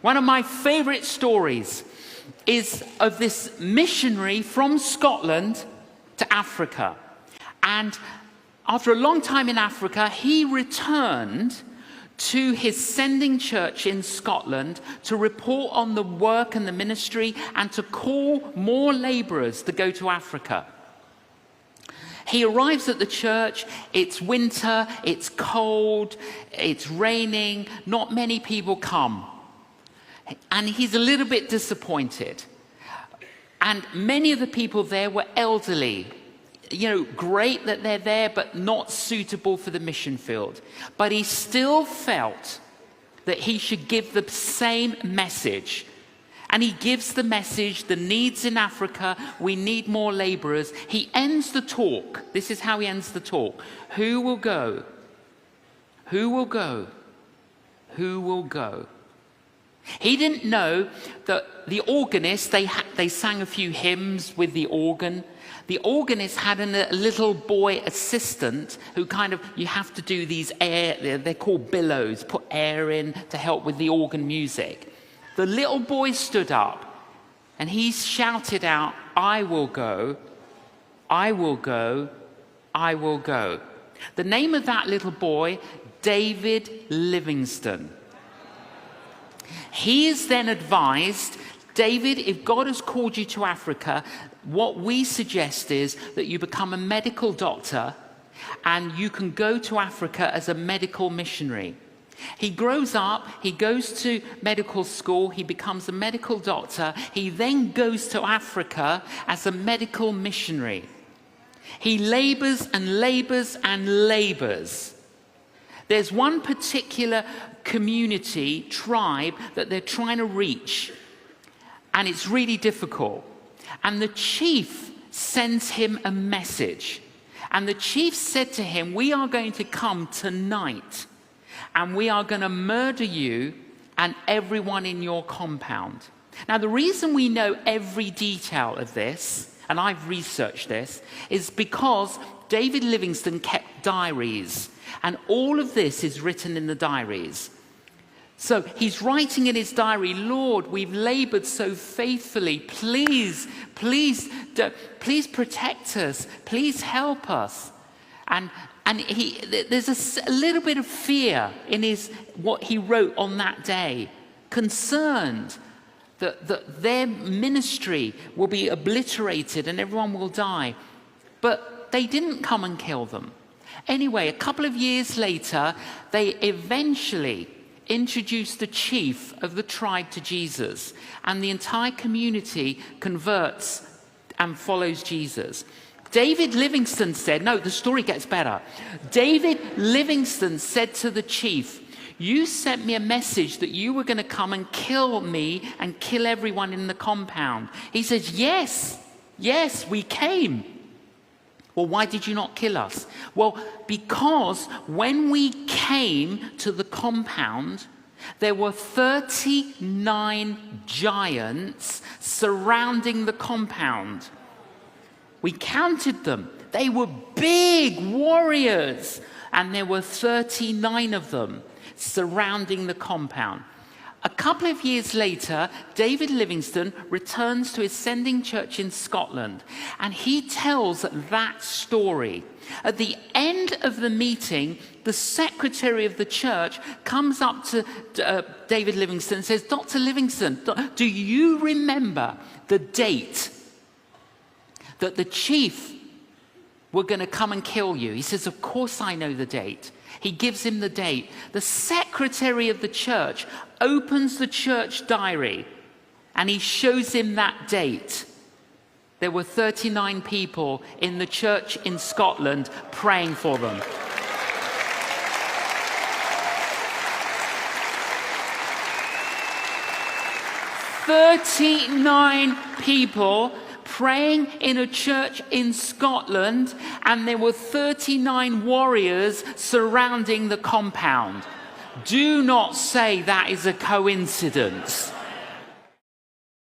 One of my favorite stories is of this missionary from Scotland to Africa. And after a long time in Africa, he returned to his sending church in Scotland to report on the work and the ministry and to call more laborers to go to Africa. He arrives at the church, it's winter, it's cold, it's raining, not many people come. And he's a little bit disappointed. And many of the people there were elderly. You know, great that they're there, but not suitable for the mission field. But he still felt that he should give the same message. And he gives the message, the needs in Africa, we need more laborers. He ends the talk. This is how he ends the talk. Who will go? Who will go? Who will go? He didn't know that the organist, they sang a few hymns with the organ. The organist had a little boy assistant who you have to do these they're called billows, put air in to help with the organ music. The little boy stood up and he shouted out, I will go, I will go, I will go. The name of that little boy, David Livingstone. He is then advised, David, if God has called you to Africa, what we suggest is that you become a medical doctor and you can go to Africa as a medical missionary. He grows up, he goes to medical school, he becomes a medical doctor. He then goes to Africa as a medical missionary. He labors and labors and labors. There's one particular community, tribe, that they're trying to reach, and it's really difficult. And the chief sends him a message. And the chief said to him, we are going to come tonight and we are going to murder you and everyone in your compound. Now, the reason we know every detail of this, and I've researched this, is because David Livingstone kept diaries. And all of this is written in the diaries. So he's writing in his diary, Lord, we've labored so faithfully. Please, please, please protect us. Please help us. And there's a little bit of fear in what he wrote on that day, concerned that their ministry will be obliterated and everyone will die. But they didn't come and kill them. Anyway, a couple of years later, they eventually introduced the chief of the tribe to Jesus, and the entire community converts and follows Jesus. David Livingstone said, no, the story gets better. David Livingstone said to the chief, you sent me a message that you were going to come and kill me and kill everyone in the compound. He says, yes, we came. Well, why did you not kill us? Well, because when we came to the compound, there were 39 giants surrounding the compound. We counted them. They were big warriors, and there were 39 of them surrounding the compound. A couple of years later, David Livingstone returns to his sending church in Scotland, and he tells that story. At the end of the meeting, the secretary of the church comes up to David Livingstone and says, Dr. Livingstone, do you remember the date that the chief were going to come and kill you? He says, of course I know the date. He gives him the date. The secretary of the church opens the church diary and he shows him that date. There were 39 people in the church in Scotland praying for them. "39 people praying in a church in Scotland, and there were 39 warriors surrounding the compound." Do not say that is a coincidence.